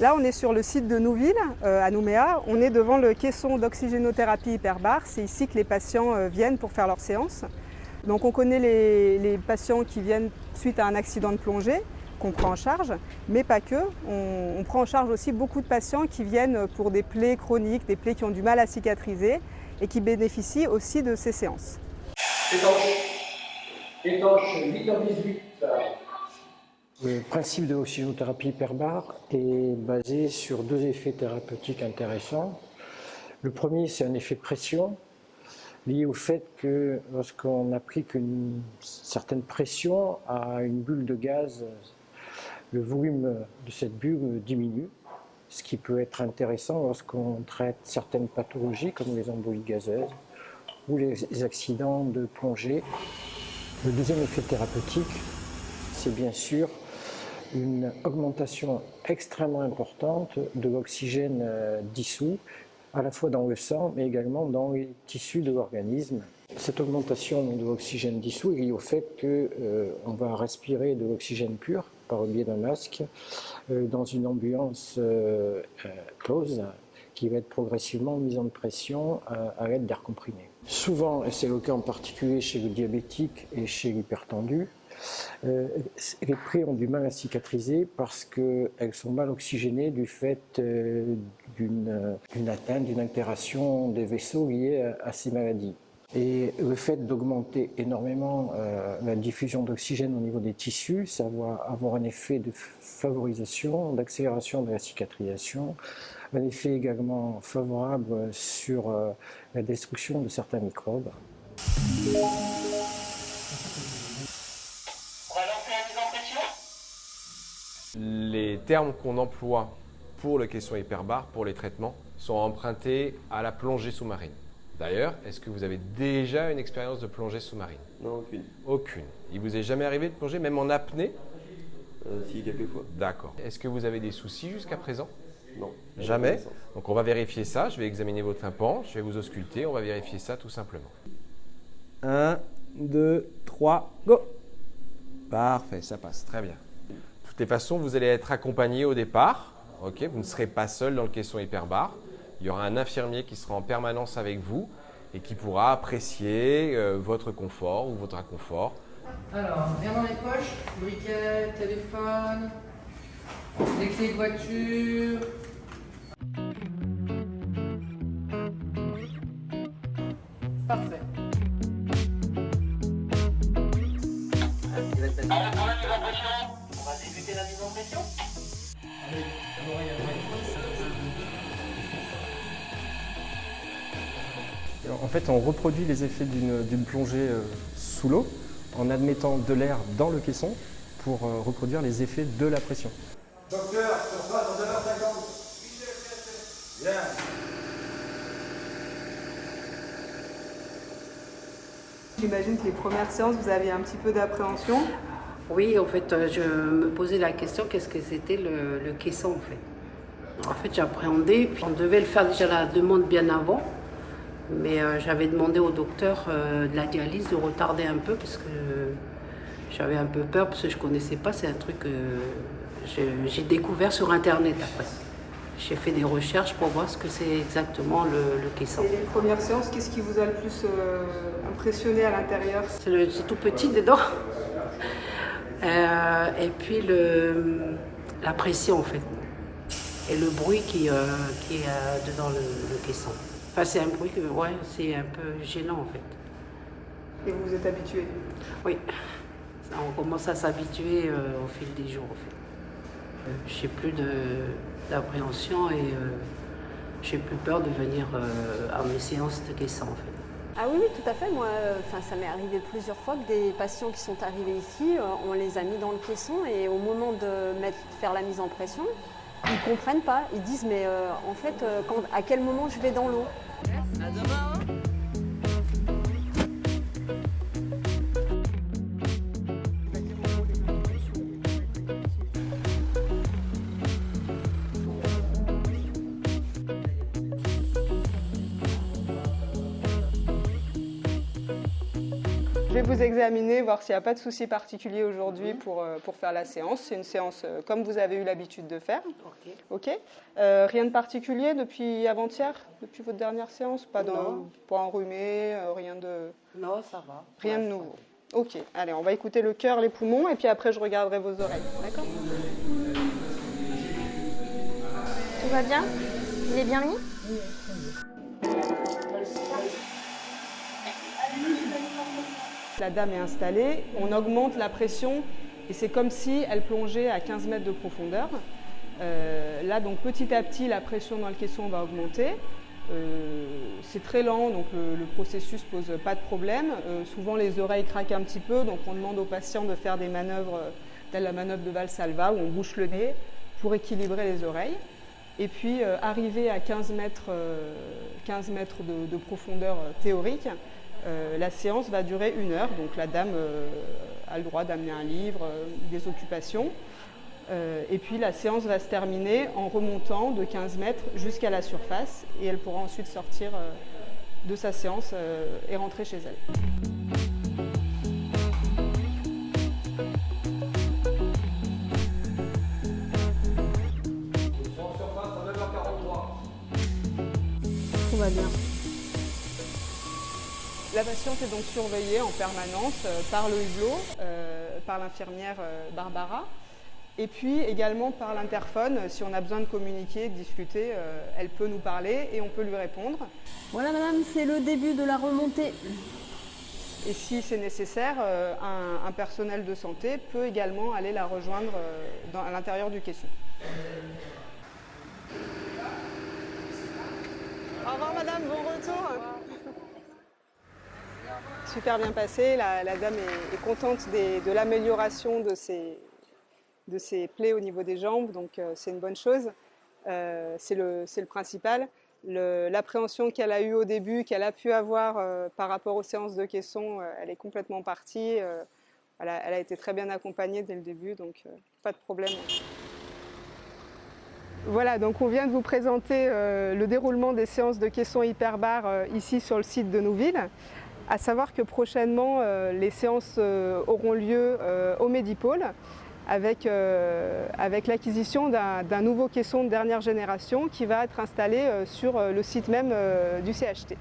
Là, on est sur le site de Nouville, à Nouméa. On est devant le caisson d'oxygénothérapie hyperbare. C'est ici que les patients viennent pour faire leur séance. Donc on connaît les patients qui viennent suite à un accident de plongée, qu'on prend en charge, mais pas que. On prend en charge aussi beaucoup de patients qui viennent pour des plaies chroniques, des plaies qui ont du mal à cicatriser et qui bénéficient aussi de ces séances. Étanche 8h18. Le principe de l'oxygénothérapie hyperbare est basé sur deux effets thérapeutiques intéressants. Le premier, c'est un effet de pression, lié au fait que lorsqu'on applique une certaine pression à une bulle de gaz, le volume de cette bulle diminue, ce qui peut être intéressant lorsqu'on traite certaines pathologies comme les embolies gazeuses ou les accidents de plongée. Le deuxième effet thérapeutique, c'est bien sûr une augmentation extrêmement importante de l'oxygène dissous, à la fois dans le sang, mais également dans les tissus de l'organisme. Cette augmentation de l'oxygène dissous est liée au fait qu'on va respirer de l'oxygène pur par le biais d'un masque dans une ambulance close qui va être progressivement mise en pression à l'aide d'air comprimé. Souvent, et c'est le cas en particulier chez le diabétique et chez l'hypertendu, les plaies ont du mal à cicatriser parce qu'elles sont mal oxygénées du fait d'une atteinte, d'une altération des vaisseaux liés à ces maladies. Et le fait d'augmenter énormément la diffusion d'oxygène au niveau des tissus, ça va avoir un effet de favorisation, d'accélération de la cicatrisation, un effet également favorable sur la destruction de certains microbes. Les termes qu'on emploie pour le caisson hyperbare, pour les traitements, sont empruntés à la plongée sous-marine. D'ailleurs, est-ce que vous avez déjà une expérience de plongée sous-marine? Non, aucune. Aucune. Il vous est jamais arrivé de plonger, même en apnée? Si, quelques fois. D'accord. Est-ce que vous avez des soucis jusqu'à présent? Non. Jamais. Donc on va vérifier ça. Je vais examiner votre tympan, je vais vous ausculter, on va vérifier ça tout simplement. 1, 2, 3, go! Parfait, ça passe, très bien. De toutes les façons, vous allez être accompagné au départ. Ok, vous ne serez pas seul dans le caisson hyperbare. Il y aura un infirmier qui sera en permanence avec vous et qui pourra apprécier votre confort ou votre inconfort. Alors, rien dans les poches, briquet, téléphone, les clés de voiture. Parfait. On va débuter la mise en pression. En fait, on reproduit les effets d'une plongée sous l'eau en admettant de l'air dans le caisson pour reproduire les effets de la pression. Docteur, sur toi dans 2h50. Bien. J'imagine que les premières séances, vous aviez un petit peu d'appréhension. Oui, en fait, je me posais la question, qu'est-ce que c'était le caisson, en fait. En fait, j'appréhendais, puis on devait le faire déjà la demande bien avant, mais j'avais demandé au docteur de la dialyse de retarder un peu, parce que j'avais un peu peur, parce que je ne connaissais pas, c'est un truc que j'ai découvert sur Internet après. J'ai fait des recherches pour voir ce que c'est exactement le caisson. Et les premières séances, qu'est-ce qui vous a le plus impressionné à l'intérieur? C'est tout petit dedans. Et puis la pression en fait. Et le bruit qui est dedans le caisson. Enfin, c'est un bruit que c'est un peu gênant en fait. Et vous vous êtes habitué? Oui. On commence à s'habituer au fil des jours en fait. J'ai plus d'appréhension et j'ai plus peur de venir à mes séances de caisson en fait. Ah oui, tout à fait. Moi, ça m'est arrivé plusieurs fois que des patients qui sont arrivés ici, on les a mis dans le caisson et au moment de faire la mise en pression, ils ne comprennent pas. Ils disent mais en fait, à quel moment je vais dans l'eau? À demain. vais vous examiner, voir s'il n'y a pas de souci particulier aujourd'hui pour faire la séance. C'est une séance comme vous avez eu l'habitude de faire. Ok. Rien de particulier depuis avant-hier, depuis votre dernière séance? Pas enrhumé, rien de... Non, ça va. Rien de nouveau. Ok, allez, on va écouter le cœur, les poumons, et puis après je regarderai vos oreilles. D'accord? Tout va bien? Il est bien mis? La dame est installée, on augmente la pression et c'est comme si elle plongeait à 15 mètres de profondeur. Là, donc petit à petit, la pression dans le caisson va augmenter. C'est très lent, donc le processus ne pose pas de problème. Souvent, les oreilles craquent un petit peu, donc on demande aux patients de faire des manœuvres, telle la manœuvre de Valsalva, où on bouche le nez pour équilibrer les oreilles. Et puis, arrivé à 15 mètres de profondeur théorique, la séance va durer 1 heure. Donc, la dame a le droit d'amener un livre, des occupations. Et puis la séance va se terminer en remontant de 15 mètres jusqu'à la surface et elle pourra ensuite sortir de sa séance et rentrer chez elle. Tout va bien. La patiente est donc surveillée en permanence par le hublot, par l'infirmière Barbara. Et puis également par l'interphone, si on a besoin de communiquer, de discuter, elle peut nous parler et on peut lui répondre. Voilà madame, c'est le début de la remontée. Et si c'est nécessaire, un personnel de santé peut également aller la rejoindre à l'intérieur du caisson. Au revoir madame, bon retour. Super bien passé, la dame est contente de l'amélioration de ses plaies au niveau des jambes, donc c'est une bonne chose, c'est le principal. L'appréhension qu'elle a eue au début, qu'elle a pu avoir par rapport aux séances de caisson, elle est complètement partie. Elle a été très bien accompagnée dès le début, donc pas de problème. Voilà, donc on vient de vous présenter le déroulement des séances de caisson hyperbare ici sur le site de Nouville. À savoir que prochainement, les séances auront lieu au Medipôle, avec l'acquisition d'un nouveau caisson de dernière génération qui va être installé sur le site même du CHT.